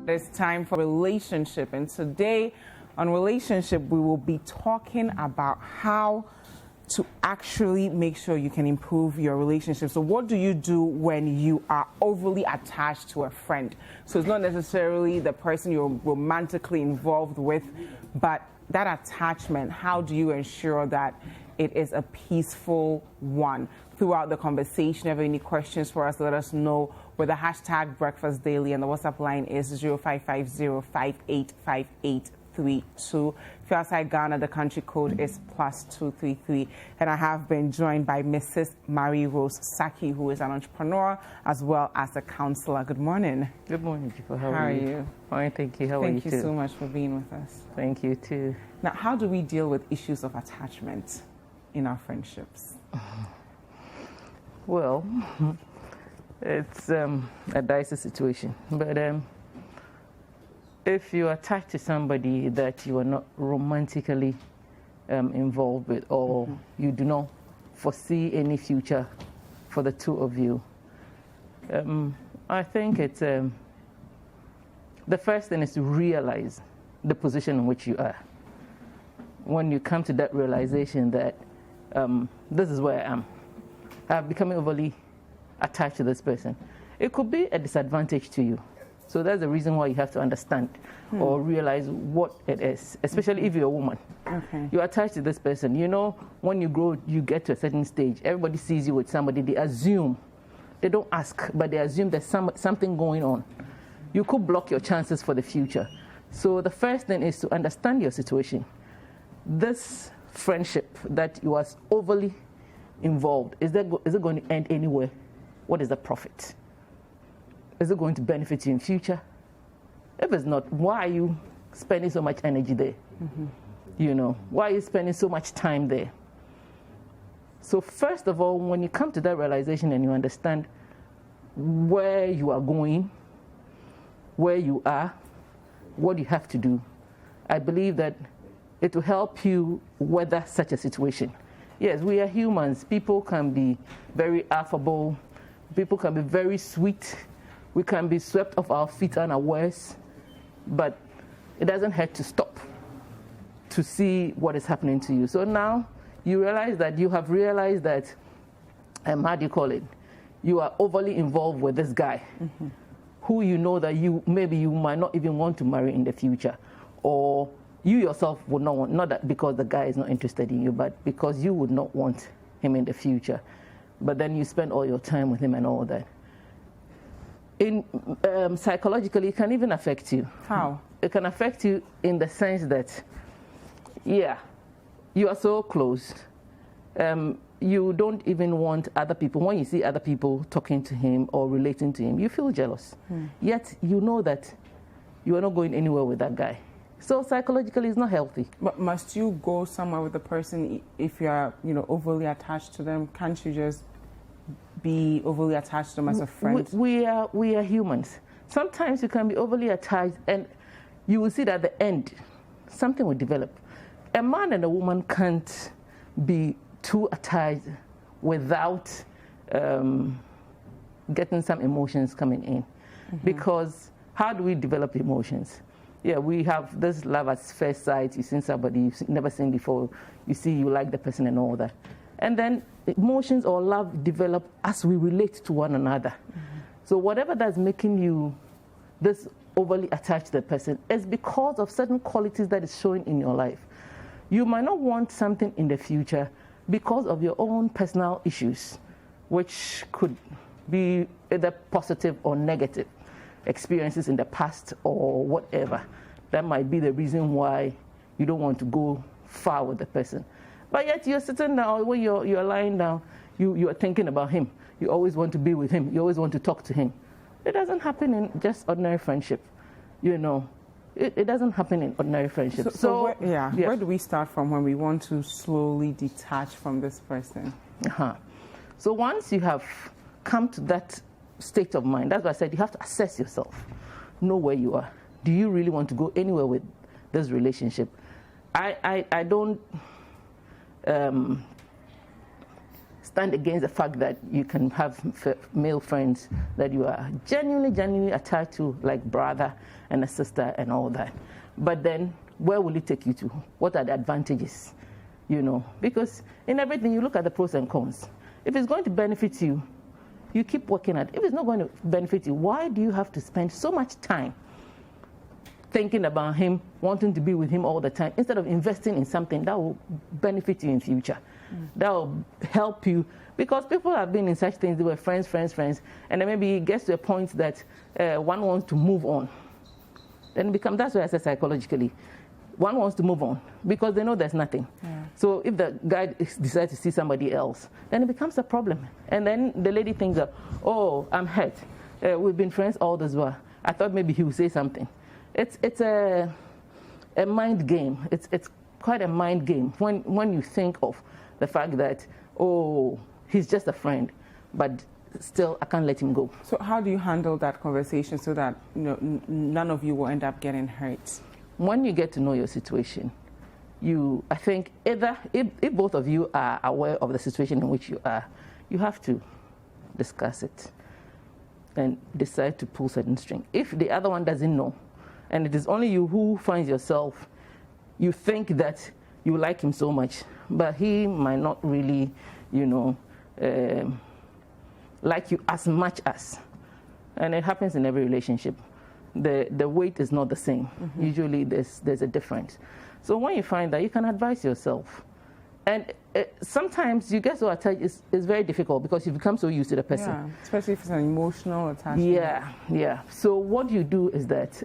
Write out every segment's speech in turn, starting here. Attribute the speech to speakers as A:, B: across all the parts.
A: It's time for relationship, and today on relationship we will be talking about how to actually make sure you can improve your relationship. So what do you do when you are overly attached to a friend? So it's not necessarily the person you're romantically involved with, but that attachment, how do you ensure that it is a peaceful one? Throughout the conversation, if you have any questions for us, let us know with the hashtag Breakfast Daily, and the WhatsApp line is 0550585832. If you're outside Ghana, the country code is +233. And I have been joined by Mrs Marie-Rose Sackey, who is an entrepreneur as well as a counsellor. Good morning.
B: Good morning, Dziffa. How are you?
A: Fine,
B: thank you. How are you?
A: Thank you so much for being with us.
B: Thank you too.
A: Now, how do we deal with issues of attachment in our friendships?
B: Well, it's a dicey situation, but if you attach to somebody that you are not romantically involved with, or you do not foresee any future for the two of you, I think it's the first thing is to realize the position in which you are. When you come to that realization that this is where I am, I've become overly attached to this person, it could be a disadvantage to you. So that's the reason why you have to understand or realize what it is, especially if you're a woman.
A: Okay.
B: You're attached to this person. You know, when you grow, you get to a certain stage, everybody sees you with somebody, they assume, they don't ask, but they assume there's something going on. You could block your chances for the future. So the first thing is to understand your situation. This friendship that you are overly involved, is it going to end anywhere? What is the profit? Is it going to benefit you in future? If it's not, why are you spending so much energy there? You know, why are you spending so much time there? So first of all, when you come to that realization and you understand where you are going, where you are, what you have to do, I believe that it will help you weather such a situation. Yes, we are humans. People can be very affable. People can be very sweet. We can be swept off our feet unawares. But it doesn't hurt to stop to see what is happening to you. So now you realize that you have realized that, how do you call it? You are overly involved with this guy who you know that maybe you might not even want to marry in the future, or you yourself would not want, not that because the guy is not interested in you, but because you would not want him in the future. But then you spend all your time with him and all that. Psychologically, it can even affect you.
A: How?
B: It can affect you in the sense that, yeah, you are so close. You don't even want other people. When you see other people talking to him or relating to him, you feel jealous. Yet you know that you are not going anywhere with that guy. So psychologically, it's not healthy. But
A: must you go somewhere with the person if you are, overly attached to them? Can't you just be overly attached to them as a friend?
B: We are humans. Sometimes you can be overly attached, and you will see that at the end, something will develop. A man and a woman can't be too attached without getting some emotions coming in. Because how do we develop emotions? Yeah, we have this love at first sight. You've seen somebody you've never seen before. You see you like the person and all that. And then emotions or love develop as we relate to one another. So whatever that's making you this overly attached to the person is because of certain qualities that is showing in your life. You might not want something in the future because of your own personal issues, which could be either positive or negative experiences in the past or whatever. That might be the reason why you don't want to go far with the person. But yet you're sitting down, when you're lying down, you are thinking about him. You always want to be with him. You always want to talk to him. It doesn't happen in just ordinary friendship. It doesn't happen in ordinary friendship.
A: So where do we start from when we want to slowly detach from this person?
B: So once you have come to that state of mind, that's why I said you have to assess yourself, know where you are. Do you really want to go anywhere with this relationship? I don't stand against the fact that you can have male friends that you are genuinely attached to, like brother and a sister and all that. But then, where will it take you to? What are the advantages? You know, because in everything you look at the pros and cons. If it's going to benefit you, you keep working at it. If it's not going to benefit you, why do you have to spend so much time thinking about him, wanting to be with him all the time, instead of investing in something that will benefit you in future, that will help you? Because people have been in such things, they were friends, and then maybe it gets to a point that one wants to move on. Then that's why I said psychologically, one wants to move on because they know there's nothing. Yeah. So if the guy decides to see somebody else, then it becomes a problem. And then the lady thinks, oh, I'm hurt. We've been friends all this while. I thought maybe he would say something. It's a mind game. It's quite a mind game when you think of the fact that, oh, he's just a friend, but still I can't let him go. So
A: how do you handle that conversation so that none of you will end up getting hurt?
B: When you get to know your situation, I think either if both of you are aware of the situation in which you are, you have to discuss it and decide to pull certain string. If the other one doesn't know, and it is only you who finds yourself, you think that you like him so much, but he might not really, like you as much as, and it happens in every relationship. The weight is not the same. Mm-hmm. Usually there's a difference. So when you find that, you can advise yourself. And sometimes you get so attached, it's very difficult because you become so used to the person.
A: Yeah, especially if it's an emotional attachment.
B: Yeah. So what you do is that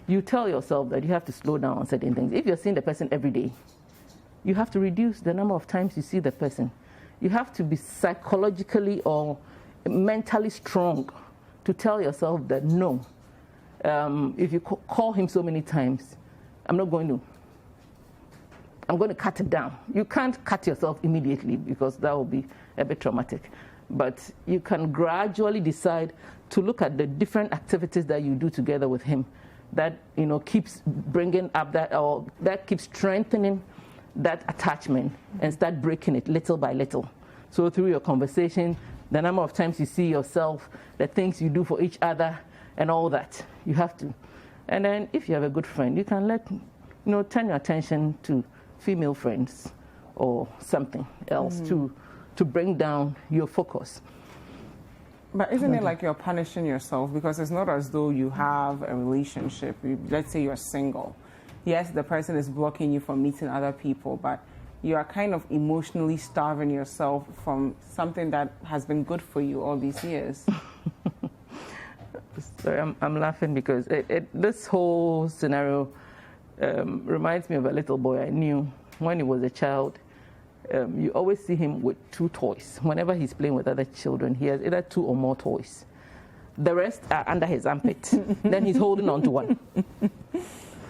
B: you tell yourself that you have to slow down on certain things. If you're seeing the person every day, you have to reduce the number of times you see the person. You have to be psychologically or mentally strong to tell yourself that no, if you call him so many times, I'm going to cut it down. You can't cut yourself immediately because that will be a bit traumatic. But you can gradually decide to look at the different activities that you do together with him that, keeps bringing up that keeps strengthening that attachment and start breaking it little by little. So through your conversation, the number of times you see yourself, the things you do for each other and all that, you have to. And then if you have a good friend, you can turn your attention to female friends or something else to bring down your focus.
A: But isn't it like you're punishing yourself? Because it's not as though you have a relationship. Let's say you're single. Yes, the person is blocking you from meeting other people, but you are kind of emotionally starving yourself from something that has been good for you all these years.
B: Sorry, I'm laughing because this whole scenario reminds me of a little boy I knew when he was a child. You always see him with 2 toys. Whenever he's playing with other children, he has either 2 or more toys. The rest are under his armpit. Then he's holding on to one.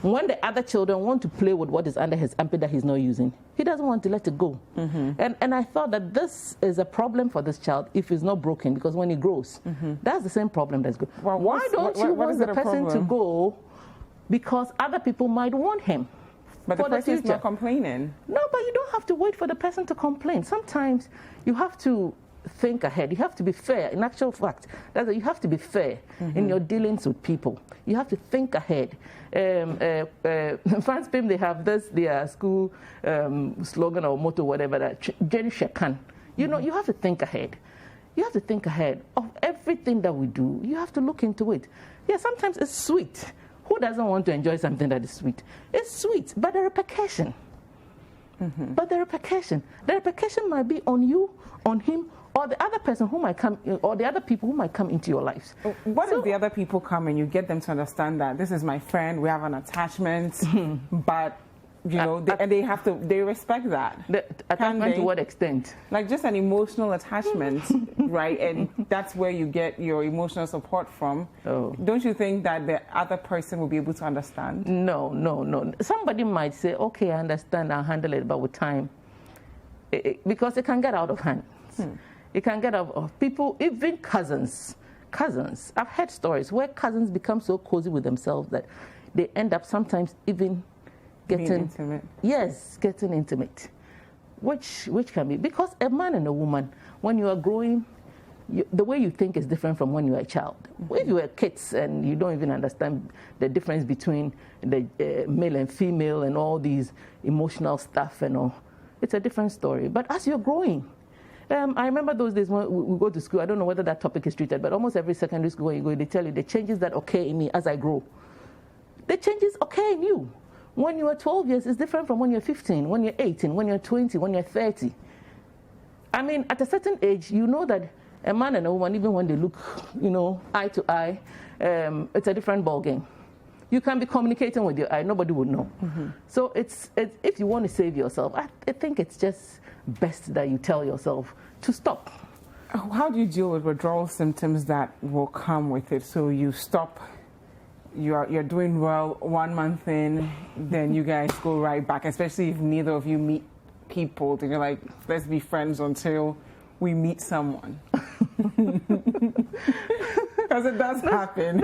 B: When the other children want to play with what is under his armpit that he's not using, he doesn't want to let it go. Mm-hmm. And I thought that this is a problem for this child if it's not broken, because when he grows, that's the same problem that's good. Well, why don't you want the person to go? Because other people might want him.
A: But the person's not complaining.
B: No, but you don't have to wait for the person to complain. Sometimes you have to think ahead. You have to be fair. In actual fact, you have to be fair in your dealings with people. You have to think ahead. France PIM, they have their school slogan or motto, whatever, that Jenny Shekan. You have to think ahead. You have to think ahead of everything that we do. You have to look into it. Yeah, sometimes it's sweet. Who doesn't want to enjoy something that is sweet? It's sweet, but the repercussion. But the repercussion might be on you, on him, or the other person who might come, or the other people who might come into your lives.
A: What if the other people come and you get them to understand that this is my friend, we have an attachment, but they respect that.
B: The attachment to what extent?
A: Like just an emotional attachment, right? And that's where you get your emotional support from. Oh. Don't you think that the other person will be able to understand?
B: No. Somebody might say, okay, I understand, I'll handle it, but with time. Because it can get out of hand. It can get out of people, even cousins. I've heard stories where cousins become so cozy with themselves that they end up sometimes even getting intimate. Yes, getting intimate. which can be, because a man and a woman, when you are growing, the way you think is different from when you are a child. If you were kids and you don't even understand the difference between the male and female and all these emotional stuff and all, it's a different story. But as you're growing, I remember those days when we go to school, I don't know whether that topic is treated, but almost every secondary school where you go, they tell you the changes that occur in me as I grow. The changes occur in you. When you are 12 years, it's different from when you're 15, when you're 18, when you're 20, when you're 30. I mean, at a certain age, you know that a man and a woman, even when they look, eye to eye, it's a different ballgame. You can be communicating with your eye, nobody would know. So it's if you want to save yourself, I think it's just best that you tell yourself to stop.
A: How do you deal with withdrawal symptoms that will come with it? So you stop, you're doing well 1 month in, then you guys go right back, especially if neither of you meet people, then you're like, let's be friends until we meet someone. Because it does happen.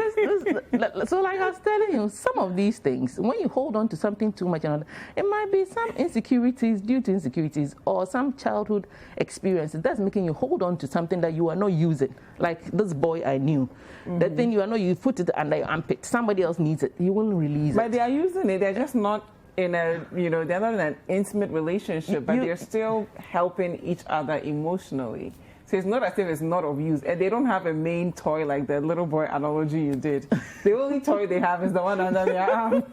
B: So like I was telling you, some of these things, when you hold on to something too much, it might be some insecurities due to insecurities or some childhood experiences that's making you hold on to something that you are not using. Like this boy I knew. The thing you are not, you put it under your armpit. Somebody else needs it. You won't release it.
A: But they are using it. They're just not in a, they're not in an intimate relationship, but they're still helping each other emotionally. So it's not as if it's not of use. And they don't have a main toy like the little boy analogy you did. The only toy they have is the one under their arms.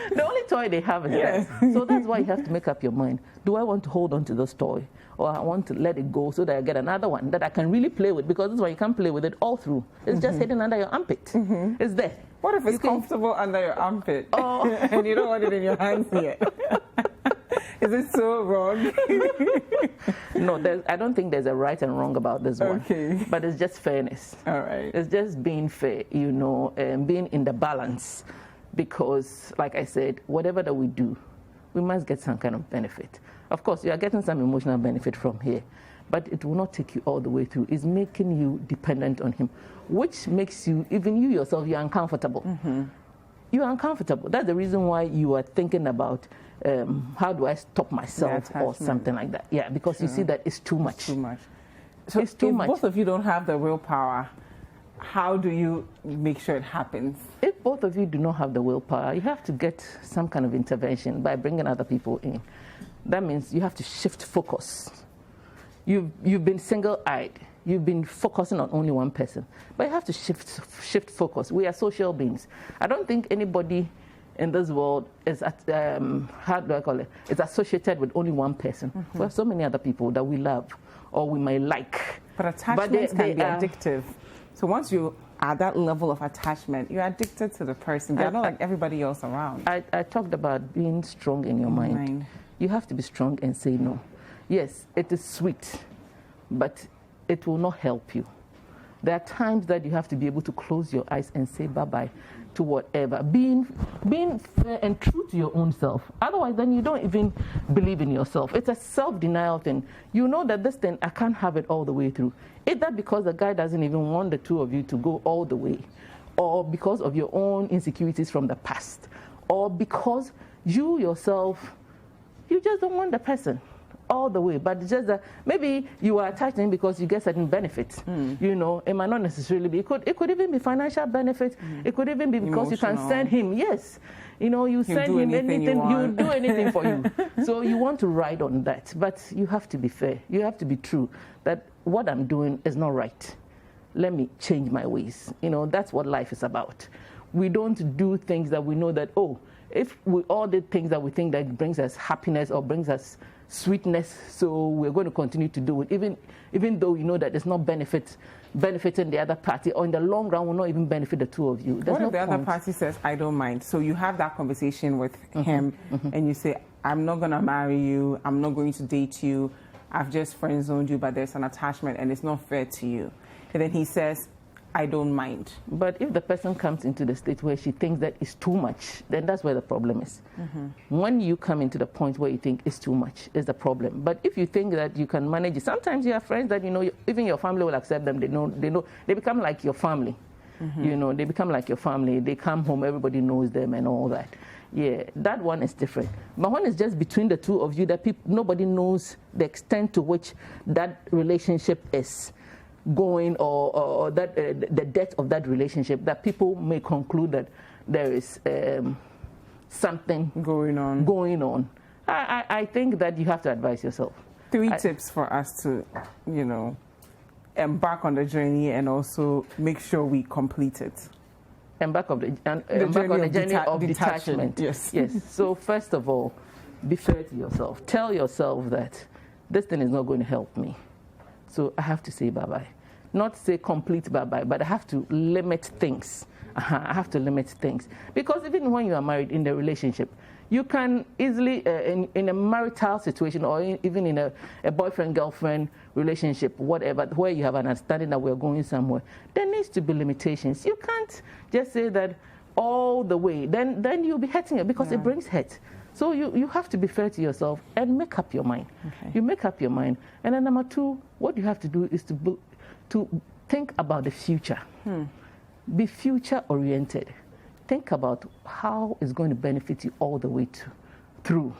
B: The only toy they have is that. So that's why you have to make up your mind. Do I want to hold on to this toy? Or I want to let it go so that I get another one that I can really play with? Because this is why you can't play with it all through. It's just hidden under your armpit. It's there.
A: What if it's comfortable under your armpit and you don't want it in your hands yet? Is it so wrong?
B: No, I don't think there's a right and wrong about this one.
A: Okay.
B: But it's just fairness.
A: All right.
B: It's just being fair, and being in the balance. Because, like I said, whatever that we do, we must get some kind of benefit. Of course, you are getting some emotional benefit from here, but it will not take you all the way through. It's making you dependent on him, which makes you, even you yourself, you're uncomfortable. You are uncomfortable. That's the reason why you are thinking about how do I stop myself or something like that. Yeah, because you see that it's too much.
A: Too much. So
B: it's too much.
A: Both of you don't have the willpower, how do you make sure it happens?
B: If both of you do not have the willpower, you have to get some kind of intervention by bringing other people in. That means you have to shift focus. You've been single-eyed. You've been focusing on only one person. But you have to shift focus. We are social beings. I don't think anybody in this world is is associated with only one person. We have so many other people that we love or we may like.
A: But attachments can be addictive. So once you are at that level of attachment, you're addicted to the person. They're not like everybody else around.
B: I talked about being strong in your mind. You have to be strong and say no. Yes, it is sweet, but it will not help you. There are times that you have to be able to close your eyes and say bye-bye to whatever. Being fair and true to your own self. Otherwise, then you don't even believe in yourself. It's a self-denial thing. You know that this thing, I can't have it all the way through. Either because the guy doesn't even want the two of you to go all the way, or because of your own insecurities from the past, or because you yourself, you just don't want the person all the way, but it's just that maybe you are attached to him because you get certain benefits. It might not necessarily be. It could even be financial benefits. It could even be because you can send him. Yes, you send him anything. He'll do anything for you. So you want to ride on that, but you have to be fair. You have to be true that what I'm doing is not right. Let me change my ways. That's what life is about. We don't do things that we know that, if we all did things that we think that brings us happiness or brings us sweetness, so we're going to continue to do it, even though you know that it's not benefiting the other party, or in the long run will not even benefit the two of you.
A: What if the other party says, I don't mind? So you have that conversation with him and you say, I'm not going to marry you, I'm not going to date you, I've just friend-zoned you, but there's an attachment and it's not fair to you. And then he says, I don't mind.
B: But if the person comes into the state where she thinks that it's too much, then that's where the problem is. When you come into the point where you think it's too much, is the problem. But if you think that you can manage it, sometimes you have friends that even your family will accept them. They know they become like your family. You know, they become like your family. They come home, everybody knows them and all that. Yeah, that one is different. But when it's just between the two of you, that nobody knows the extent to which that relationship is going, or that the depth of that relationship, that people may conclude that there is something
A: going on.
B: I think that you have to advise yourself.
A: 3 tips for us to, you know, embark on the journey and also make sure we complete it.
B: Embark on the journey of detachment.
A: Yes.
B: Yes. So first of all, be fair to yourself. Tell yourself that this thing is not going to help me. So I have to say bye-bye. Not say complete bye-bye, but I have to limit things. I have to limit things. Because even when you are married in the relationship, you can easily, in a marital situation or even in a boyfriend-girlfriend relationship, whatever, where you have an understanding that we're going somewhere, there needs to be limitations. You can't just say that all the way. Then you'll be hurting it because it brings hurt. So you have to be fair to yourself and make up your mind. Okay. You make up your mind. And then number 2, what you have to do is to think about the future. Be future-oriented. Think about how it's going to benefit you all the way through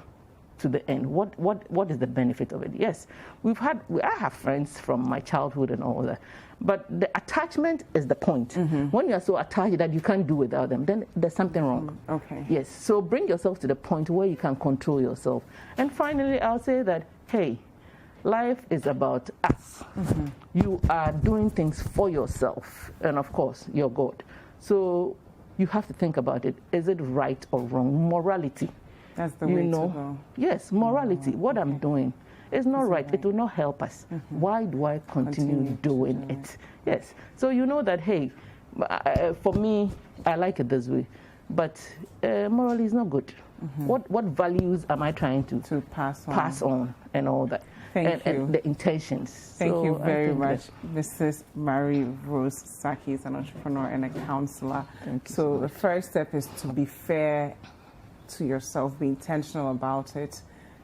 B: to the end. What is the benefit of it? Yes, I have friends from my childhood and all that, but the attachment is the point. When you are so attached that you can't do without them, then there's something wrong.
A: Okay.
B: Yes, so bring yourself to the point where you can control yourself. And finally, I'll say that, hey, life is about us. You are doing things for yourself, and of course, you're God. So you have to think about it. Is it right or wrong? Morality.
A: That's the way to go.
B: Yes, morality. What I'm doing is not right. It will not help us. Why do I continue doing it? Yes. So you know that, hey, for me, I like it this way. But morally is not good. What values am I trying to pass on and all that?
A: Thank you.
B: And the intentions.
A: Thank you very much. Mrs Marie-Rose Sackey is an entrepreneur and a counselor. So the first step is to be fair to yourself, be intentional about it,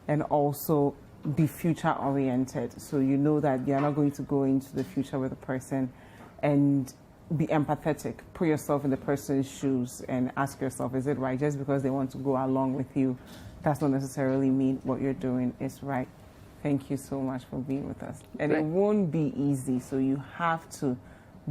A: and also be future oriented. So you know that you're not going to go into the future with a person, and be empathetic. Put yourself in the person's shoes and ask yourself, is it right? Just because they want to go along with you, does not necessarily mean what you're doing is right. Thank you so much for being with us. And it won't be easy, so you have to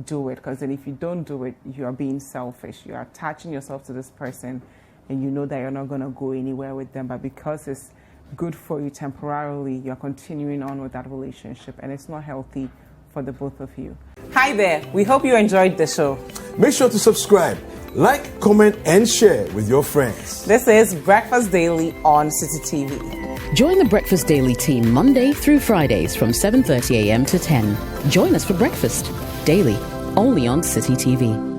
A: do it, because then if you don't do it, you are being selfish. You are attaching yourself to this person, and you know that you're not going to go anywhere with them, but because it's good for you temporarily, you're continuing on with that relationship, and it's not healthy for the both of you. Hi there. We hope you enjoyed the show.
C: Make sure to subscribe, like, comment, and share with your friends.
A: This is Breakfast Daily on Citi TV.
D: Join the Breakfast Daily team Monday through Fridays from 7:30 a.m. to 10. Join us for breakfast daily, only on Citi TV.